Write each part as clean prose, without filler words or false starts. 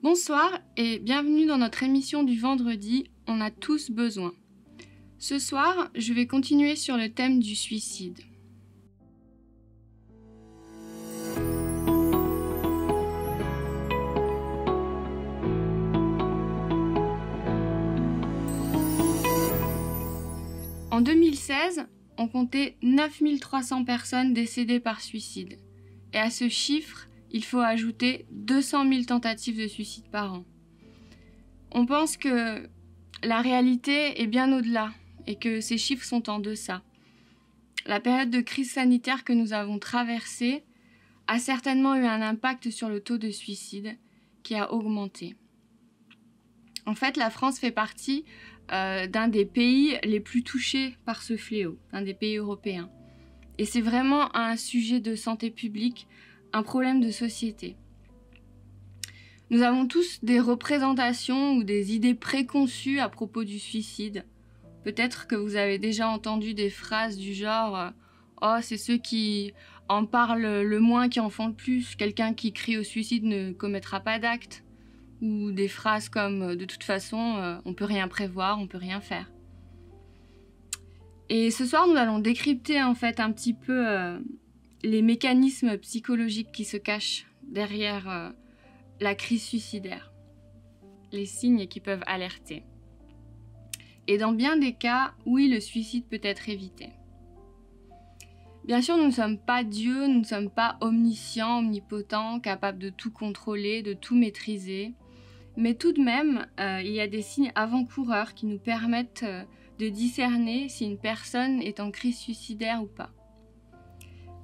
Bonsoir et bienvenue dans notre émission du vendredi « On a tous besoin ». Ce soir, je vais continuer sur le thème du suicide. En 2016, on comptait 9300 personnes décédées par suicide. Et à ce chiffre, il faut ajouter 200 000 tentatives de suicide par an. On pense que la réalité est bien au-delà et que ces chiffres sont en deçà. La période de crise sanitaire que nous avons traversée a certainement eu un impact sur le taux de suicide qui a augmenté. En fait, la France fait partie d'un des pays les plus touchés par ce fléau, d'un des pays européens. Et c'est vraiment un sujet de santé publique, un problème de société. Nous avons tous des représentations ou des idées préconçues à propos du suicide. Peut-être que vous avez déjà entendu des phrases du genre « Oh, c'est ceux qui en parlent le moins qui en font le plus. Quelqu'un qui crie au suicide ne commettra pas d'acte. » Ou des phrases comme « De toute façon, on peut rien prévoir, on peut rien faire. » Et ce soir, nous allons décrypter en fait un petit peu les mécanismes psychologiques qui se cachent derrière la crise suicidaire, les signes qui peuvent alerter. Et dans bien des cas, oui, le suicide peut être évité. Bien sûr, nous ne sommes pas Dieu, nous ne sommes pas omniscients, omnipotents, capables de tout contrôler, de tout maîtriser. Mais tout de même, il y a des signes avant-coureurs qui nous permettent de discerner si une personne est en crise suicidaire ou pas.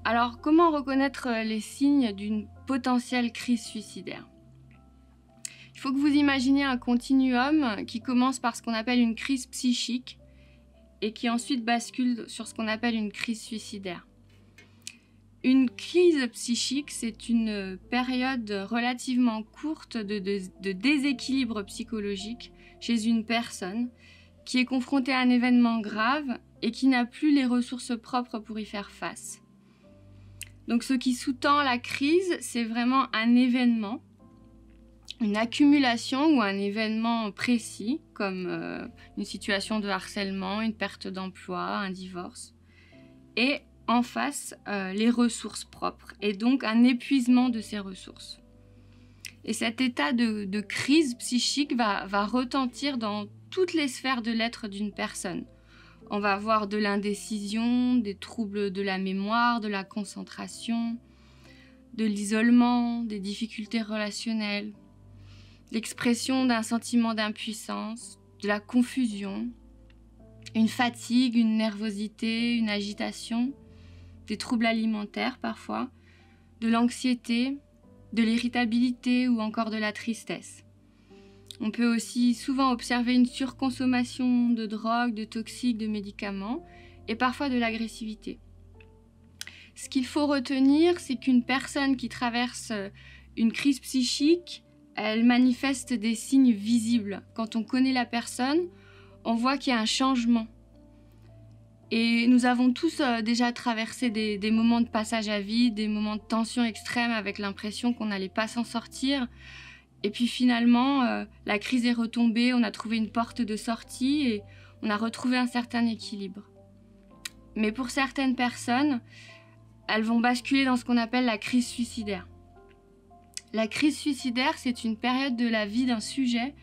Alors, comment reconnaître les signes d'une potentielle crise suicidaire ? Il faut que vous imaginiez un continuum qui commence par ce qu'on appelle une crise psychique et qui ensuite bascule sur ce qu'on appelle une crise suicidaire. Une crise psychique, c'est une période relativement courte de déséquilibre psychologique chez une personne qui est confrontée à un événement grave et qui n'a plus les ressources propres pour y faire face. Donc ce qui sous-tend la crise, c'est vraiment un événement, une accumulation ou un événement précis, comme une situation de harcèlement, une perte d'emploi, un divorce, et en face, les ressources propres, et donc un épuisement de ces ressources. Et cet état de crise psychique va retentir dans toutes les sphères de l'être d'une personne. On va avoir de l'indécision, des troubles de la mémoire, de la concentration, de l'isolement, des difficultés relationnelles, l'expression d'un sentiment d'impuissance, de la confusion, une fatigue, une nervosité, une agitation, des troubles alimentaires parfois, de l'anxiété, de l'irritabilité ou encore de la tristesse. On peut aussi souvent observer une surconsommation de drogues, de toxiques, de médicaments et parfois de l'agressivité. Ce qu'il faut retenir, c'est qu'une personne qui traverse une crise psychique, elle manifeste des signes visibles. Quand on connaît la personne, on voit qu'il y a un changement. Et nous avons tous déjà traversé des moments de passage à vide, des moments de tension extrême avec l'impression qu'on n'allait pas s'en sortir. Et puis finalement, la crise est retombée, on a trouvé une porte de sortie et on a retrouvé un certain équilibre. Mais pour certaines personnes, elles vont basculer dans ce qu'on appelle la crise suicidaire. La crise suicidaire, c'est une période de la vie d'un sujet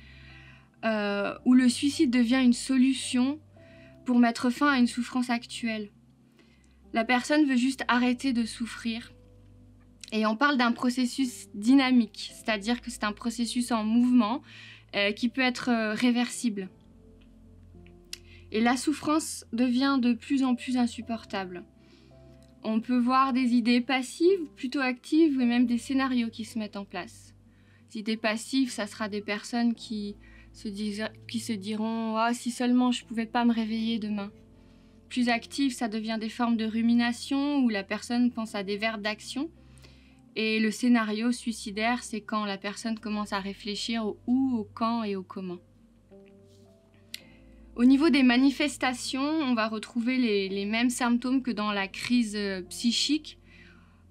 où le suicide devient une solution pour mettre fin à une souffrance actuelle. La personne veut juste arrêter de souffrir. Et on parle d'un processus dynamique, c'est-à-dire que c'est un processus en mouvement qui peut être réversible. Et la souffrance devient de plus en plus insupportable. On peut voir des idées passives, plutôt actives, et même des scénarios qui se mettent en place. Les idées passives, ça sera des personnes qui se diront « Ah, si seulement je ne pouvais pas me réveiller demain ». Plus actives, ça devient des formes de rumination où la personne pense à des verbes d'action. Et le scénario suicidaire, c'est quand la personne commence à réfléchir au où, au quand et au comment. Au niveau des manifestations, on va retrouver les mêmes symptômes que dans la crise psychique,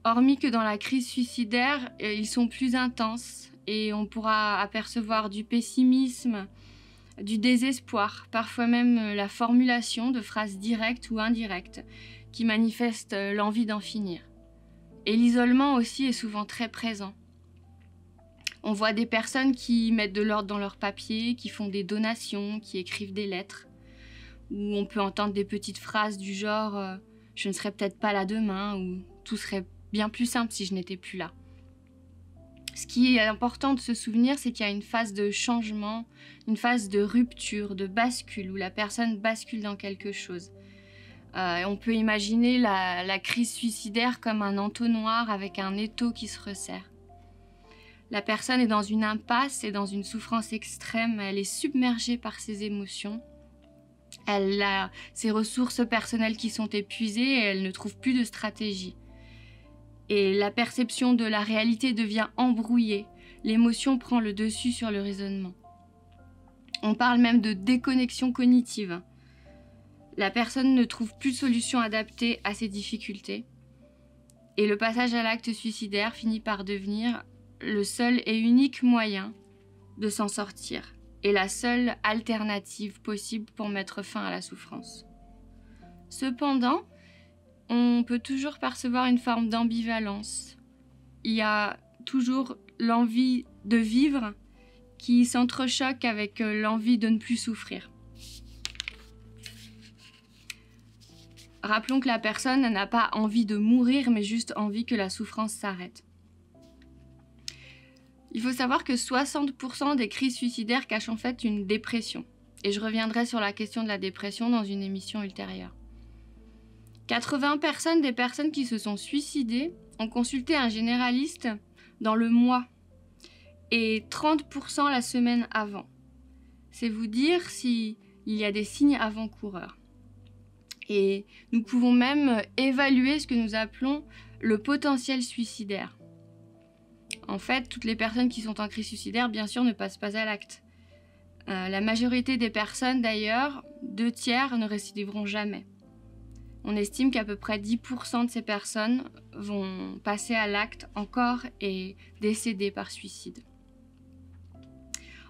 hormis que dans la crise suicidaire, ils sont plus intenses et on pourra apercevoir du pessimisme, du désespoir, parfois même la formulation de phrases directes ou indirectes qui manifestent l'envie d'en finir. Et l'isolement aussi est souvent très présent. On voit des personnes qui mettent de l'ordre dans leurs papiers, qui font des donations, qui écrivent des lettres, où on peut entendre des petites phrases du genre « je ne serai peut-être pas là demain » ou « tout serait bien plus simple si je n'étais plus là ». Ce qui est important de se souvenir, c'est qu'il y a une phase de changement, une phase de rupture, de bascule, où la personne bascule dans quelque chose. On peut imaginer la crise suicidaire comme un entonnoir avec un étau qui se resserre. La personne est dans une impasse et dans une souffrance extrême, elle est submergée par ses émotions. Elle a ses ressources personnelles qui sont épuisées et elle ne trouve plus de stratégie. Et la perception de la réalité devient embrouillée. L'émotion prend le dessus sur le raisonnement. On parle même de déconnexion cognitive. La personne ne trouve plus de solution adaptée à ses difficultés. Et le passage à l'acte suicidaire finit par devenir le seul et unique moyen de s'en sortir et la seule alternative possible pour mettre fin à la souffrance. Cependant, on peut toujours percevoir une forme d'ambivalence. Il y a toujours l'envie de vivre qui s'entrechoque avec l'envie de ne plus souffrir. Rappelons que la personne n'a pas envie de mourir, mais juste envie que la souffrance s'arrête. Il faut savoir que 60% des crises suicidaires cachent en fait une dépression. Et je reviendrai sur la question de la dépression dans une émission ultérieure. 80% des personnes qui se sont suicidées ont consulté un généraliste dans le mois et 30% la semaine avant. C'est vous dire s'il y a des signes avant-coureurs. Et nous pouvons même évaluer ce que nous appelons le potentiel suicidaire. En fait, toutes les personnes qui sont en crise suicidaire, bien sûr, ne passent pas à l'acte. La majorité des personnes, d'ailleurs, 2/3 ne récidiveront jamais. On estime qu'à peu près 10% de ces personnes vont passer à l'acte encore et décéder par suicide.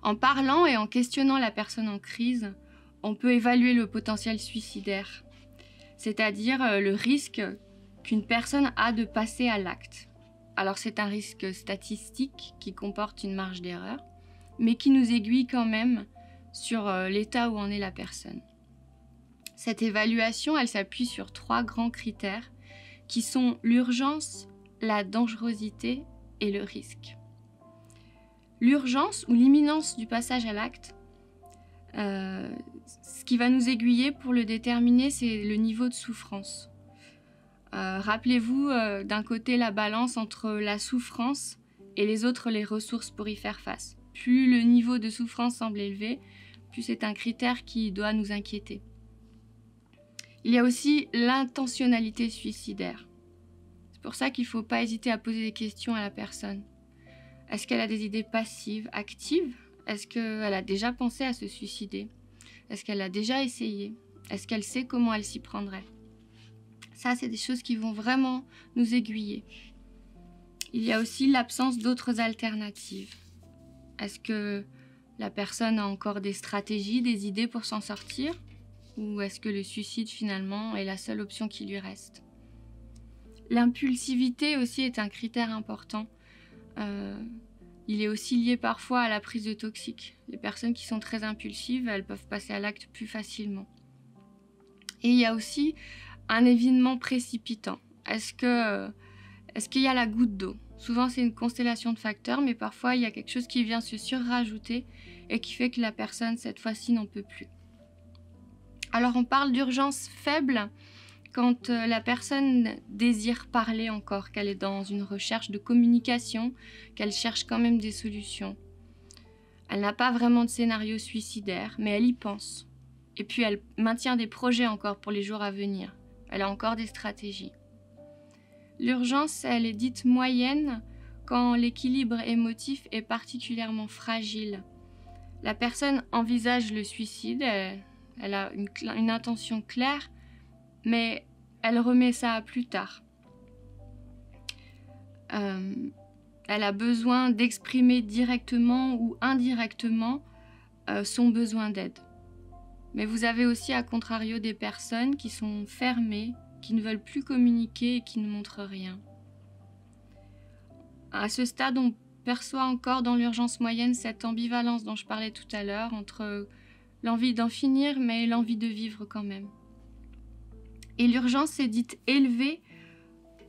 En parlant et en questionnant la personne en crise, on peut évaluer le potentiel suicidaire, c'est-à-dire le risque qu'une personne a de passer à l'acte. Alors c'est un risque statistique qui comporte une marge d'erreur, mais qui nous aiguille quand même sur l'état où en est la personne. Cette évaluation, elle s'appuie sur 3 grands critères qui sont l'urgence, la dangerosité et le risque. L'urgence ou l'imminence du passage à l'acte, ce qui va nous aiguiller pour le déterminer, c'est le niveau de souffrance. Rappelez-vous d'un côté la balance entre la souffrance et les ressources pour y faire face. Plus le niveau de souffrance semble élevé, plus c'est un critère qui doit nous inquiéter. Il y a aussi l'intentionnalité suicidaire. C'est pour ça qu'il ne faut pas hésiter à poser des questions à la personne. Est-ce qu'elle a des idées passives, actives? Est-ce qu'elle a déjà pensé à se suicider? Est-ce qu'elle a déjà essayé? Est-ce qu'elle sait comment elle s'y prendrait? Ça, c'est des choses qui vont vraiment nous aiguiller. Il y a aussi l'absence d'autres alternatives. Est-ce que la personne a encore des stratégies, des idées pour s'en sortir? Ou est-ce que le suicide, finalement, est la seule option qui lui reste? L'impulsivité aussi est un critère important. Il est aussi lié parfois à la prise de toxiques. Les personnes qui sont très impulsives, elles peuvent passer à l'acte plus facilement. Et il y a aussi un événement précipitant. Est-ce qu'il y a la goutte d'eau? Souvent, c'est une constellation de facteurs, mais parfois, il y a quelque chose qui vient se surrajouter et qui fait que la personne, cette fois-ci, n'en peut plus. Alors, on parle d'urgence faible quand la personne désire parler encore, qu'elle est dans une recherche de communication, qu'elle cherche quand même des solutions. Elle n'a pas vraiment de scénario suicidaire, mais elle y pense. Et puis, elle maintient des projets encore pour les jours à venir. Elle a encore des stratégies. L'urgence, elle est dite moyenne quand l'équilibre émotif est particulièrement fragile. La personne envisage le suicide, elle a une intention claire, mais elle remet ça à plus tard. Elle a besoin d'exprimer directement ou indirectement son besoin d'aide. Mais vous avez aussi, à contrario, des personnes qui sont fermées, qui ne veulent plus communiquer et qui ne montrent rien. À ce stade, on perçoit encore dans l'urgence moyenne cette ambivalence dont je parlais tout à l'heure, entre l'envie d'en finir, mais l'envie de vivre quand même. Et l'urgence est dite élevée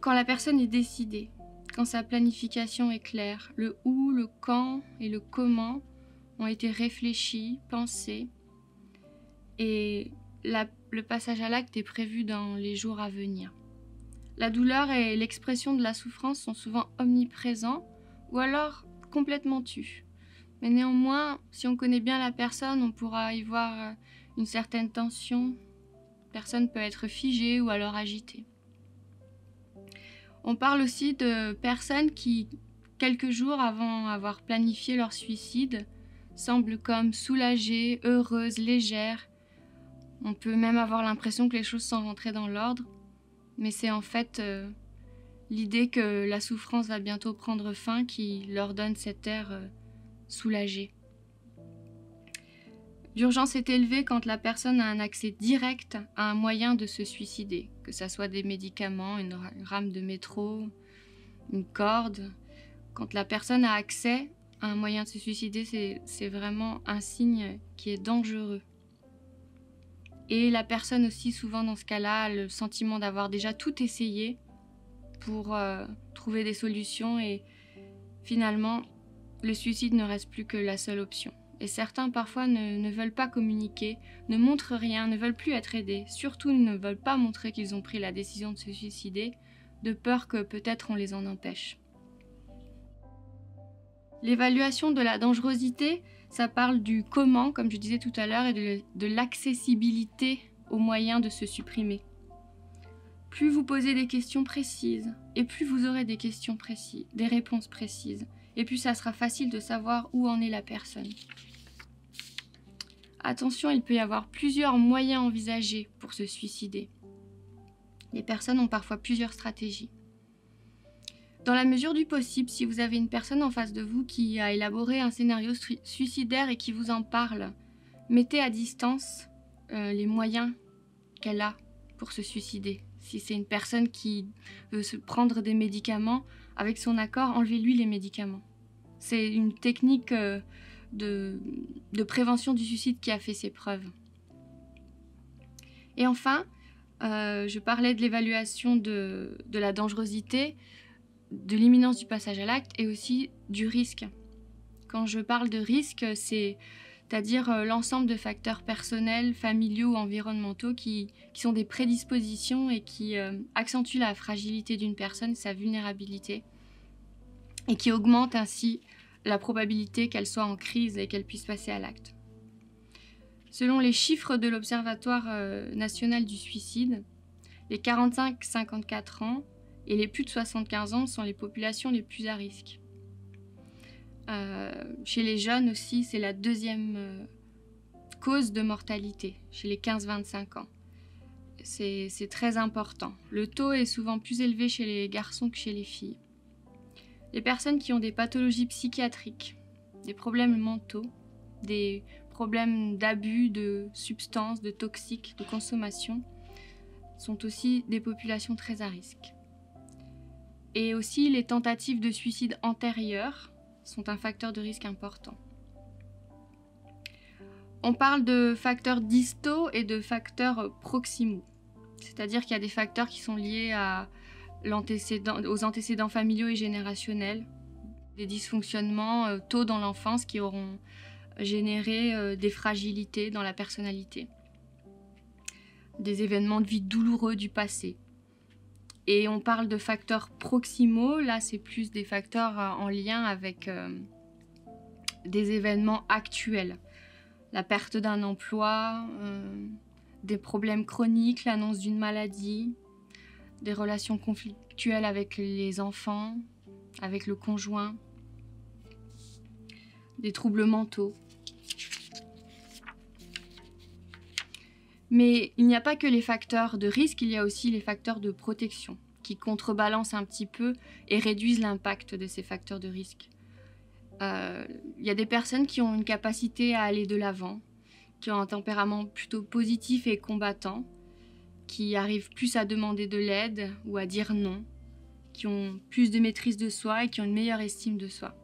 quand la personne est décidée, quand sa planification est claire. Le où, le quand et le comment ont été réfléchis, pensés. Et le passage à l'acte est prévu dans les jours à venir. La douleur et l'expression de la souffrance sont souvent omniprésents ou alors complètement tus. Mais néanmoins, si on connaît bien la personne, on pourra y voir une certaine tension. La personne peut être figée ou alors agitée. On parle aussi de personnes qui, quelques jours avant avoir planifié leur suicide, semblent comme soulagées, heureuses, légères. On peut même avoir l'impression que les choses sont rentrées dans l'ordre, mais c'est en fait l'idée que la souffrance va bientôt prendre fin qui leur donne cet air soulagé. L'urgence est élevée quand la personne a un accès direct à un moyen de se suicider, que ce soit des médicaments, une rame de métro, une corde. Quand la personne a accès à un moyen de se suicider, c'est vraiment un signe qui est dangereux. Et la personne aussi, souvent dans ce cas-là, a le sentiment d'avoir déjà tout essayé pour trouver des solutions et finalement, le suicide ne reste plus que la seule option. Et certains parfois ne veulent pas communiquer, ne montrent rien, ne veulent plus être aidés. Surtout, ils ne veulent pas montrer qu'ils ont pris la décision de se suicider, de peur que peut-être on les en empêche. L'évaluation de la dangerosité, ça parle du comment, comme je disais tout à l'heure, et de l'accessibilité aux moyens de se supprimer. Plus vous posez des questions précises, et plus vous aurez des questions précises, des réponses précises, et plus ça sera facile de savoir où en est la personne. Attention, il peut y avoir plusieurs moyens envisagés pour se suicider. Les personnes ont parfois plusieurs stratégies. Dans la mesure du possible, si vous avez une personne en face de vous qui a élaboré un scénario suicidaire et qui vous en parle, mettez à distance les moyens qu'elle a pour se suicider. Si c'est une personne qui veut se prendre des médicaments, avec son accord, enlevez-lui les médicaments. C'est une technique de prévention du suicide qui a fait ses preuves. Et enfin, je parlais de l'évaluation de la dangerosité, de l'imminence du passage à l'acte et aussi du risque. Quand je parle de risque, c'est-à-dire l'ensemble de facteurs personnels, familiaux ou environnementaux qui sont des prédispositions et qui accentuent la fragilité d'une personne, sa vulnérabilité, et qui augmentent ainsi la probabilité qu'elle soit en crise et qu'elle puisse passer à l'acte. Selon les chiffres de l'Observatoire national du suicide, les 45-54 ans et les plus de 75 ans sont les populations les plus à risque. Chez les jeunes aussi, c'est la deuxième cause de mortalité, chez les 15-25 ans. C'est très important. Le taux est souvent plus élevé chez les garçons que chez les filles. Les personnes qui ont des pathologies psychiatriques, des problèmes mentaux, des problèmes d'abus de substances, de toxiques, de consommation, sont aussi des populations très à risque. Et aussi, les tentatives de suicide antérieures sont un facteur de risque important. On parle de facteurs distaux et de facteurs proximaux. C'est-à-dire qu'il y a des facteurs qui sont liés aux antécédents familiaux et générationnels, des dysfonctionnements tôt dans l'enfance qui auront généré des fragilités dans la personnalité, des événements de vie douloureux du passé. Et on parle de facteurs proximaux, là c'est plus des facteurs en lien avec des événements actuels. La perte d'un emploi, des problèmes chroniques, l'annonce d'une maladie, des relations conflictuelles avec les enfants, avec le conjoint, des troubles mentaux. Mais il n'y a pas que les facteurs de risque, il y a aussi les facteurs de protection qui contrebalancent un petit peu et réduisent l'impact de ces facteurs de risque. Il y a des personnes qui ont une capacité à aller de l'avant, qui ont un tempérament plutôt positif et combattant, qui arrivent plus à demander de l'aide ou à dire non, qui ont plus de maîtrise de soi et qui ont une meilleure estime de soi.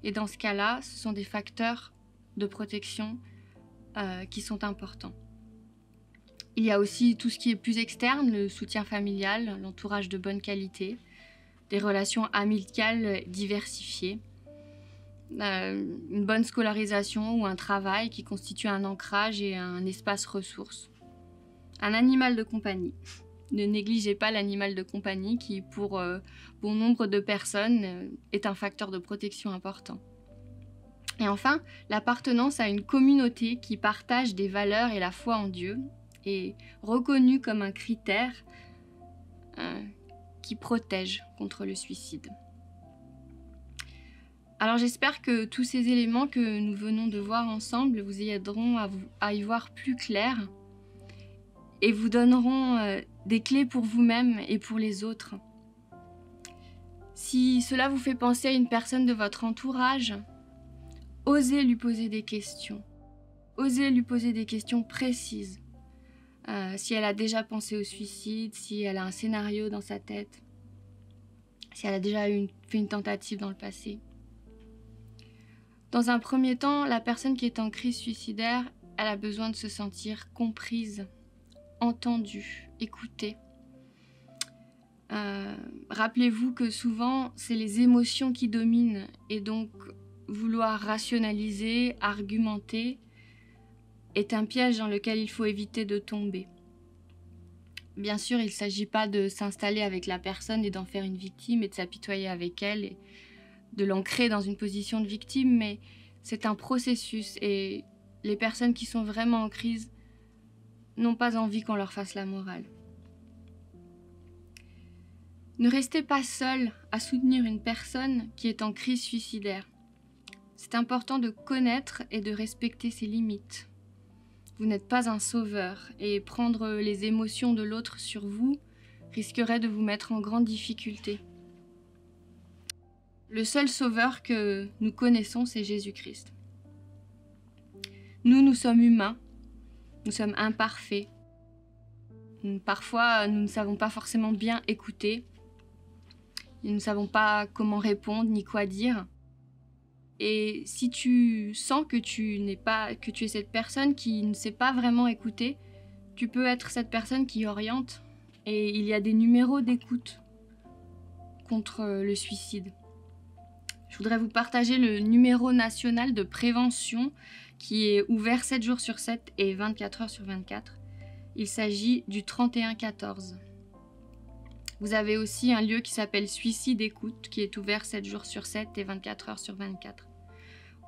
Et dans ce cas-là, ce sont des facteurs de protection qui sont importants. Il y a aussi tout ce qui est plus externe, le soutien familial, l'entourage de bonne qualité, des relations amicales diversifiées, une bonne scolarisation ou un travail qui constitue un ancrage et un espace ressource. Un animal de compagnie. Ne négligez pas l'animal de compagnie qui, pour bon nombre de personnes, est un facteur de protection important. Et enfin, l'appartenance à une communauté qui partage des valeurs et la foi en Dieu est reconnue comme un critère qui protège contre le suicide. Alors j'espère que tous ces éléments que nous venons de voir ensemble vous aideront à y voir plus clair et vous donneront des clés pour vous-même et pour les autres. Si cela vous fait penser à une personne de votre entourage, osez lui poser des questions. Osez lui poser des questions précises. Si elle a déjà pensé au suicide, si elle a un scénario dans sa tête, si elle a déjà fait une tentative dans le passé. Dans un premier temps, la personne qui est en crise suicidaire, elle a besoin de se sentir comprise, entendue, écoutée. Rappelez-vous que souvent, c'est les émotions qui dominent et donc vouloir rationaliser, argumenter est un piège dans lequel il faut éviter de tomber. Bien sûr, il ne s'agit pas de s'installer avec la personne et d'en faire une victime et de s'apitoyer avec elle et de l'ancrer dans une position de victime, mais c'est un processus et les personnes qui sont vraiment en crise n'ont pas envie qu'on leur fasse la morale. Ne restez pas seul à soutenir une personne qui est en crise suicidaire. C'est important de connaître et de respecter ses limites. Vous n'êtes pas un sauveur et prendre les émotions de l'autre sur vous risquerait de vous mettre en grande difficulté. Le seul sauveur que nous connaissons, c'est Jésus-Christ. Nous sommes humains, nous sommes imparfaits. Parfois, nous ne savons pas forcément bien écouter. Nous ne savons pas comment répondre ni quoi dire. Et si tu sens que tu es cette personne qui ne sait pas vraiment écouter, tu peux être cette personne qui oriente. Et il y a des numéros d'écoute contre le suicide. Je voudrais vous partager le numéro national de prévention qui est ouvert 7 jours sur 7 et 24 heures sur 24. Il s'agit du 3114. Vous avez aussi un lieu qui s'appelle Suicide Écoute qui est ouvert 7 jours sur 7 et 24 heures sur 24.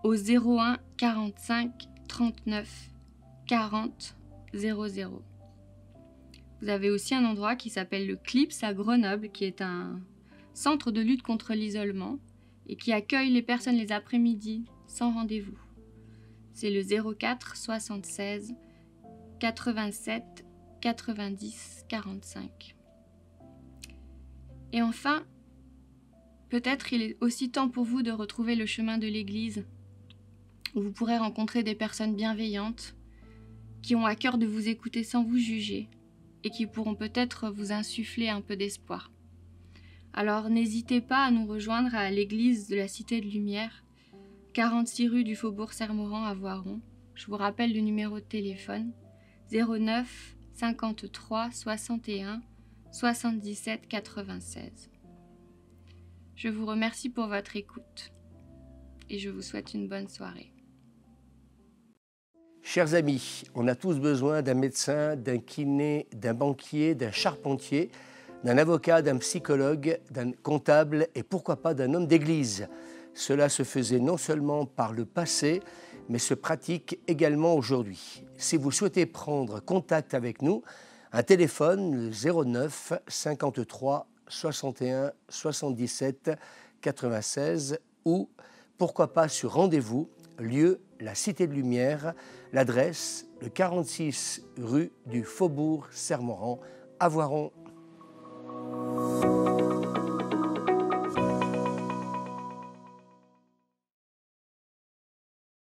Au 01 45 39 40 00. Vous avez aussi un endroit qui s'appelle le CLIPS à Grenoble qui est un centre de lutte contre l'isolement et qui accueille les personnes les après-midi sans rendez-vous. C'est le 04 76 87 90 45. Et enfin, peut-être il est aussi temps pour vous de retrouver le chemin de l'Église, où vous pourrez rencontrer des personnes bienveillantes qui ont à cœur de vous écouter sans vous juger et qui pourront peut-être vous insuffler un peu d'espoir. Alors n'hésitez pas à nous rejoindre à l'église de la Cité de Lumière, 46 rue du Faubourg Sermorant à Voiron. Je vous rappelle le numéro de téléphone 09 53 61 77 96. Je vous remercie pour votre écoute et je vous souhaite une bonne soirée. Chers amis, on a tous besoin d'un médecin, d'un kiné, d'un banquier, d'un charpentier, d'un avocat, d'un psychologue, d'un comptable et pourquoi pas d'un homme d'église. Cela se faisait non seulement par le passé, mais se pratique également aujourd'hui. Si vous souhaitez prendre contact avec nous, un téléphone, le 09 53 61 77 96 ou pourquoi pas sur rendez-vous, lieu la Cité de Lumière, l'adresse le 46 rue du Faubourg Sermorant à Voiron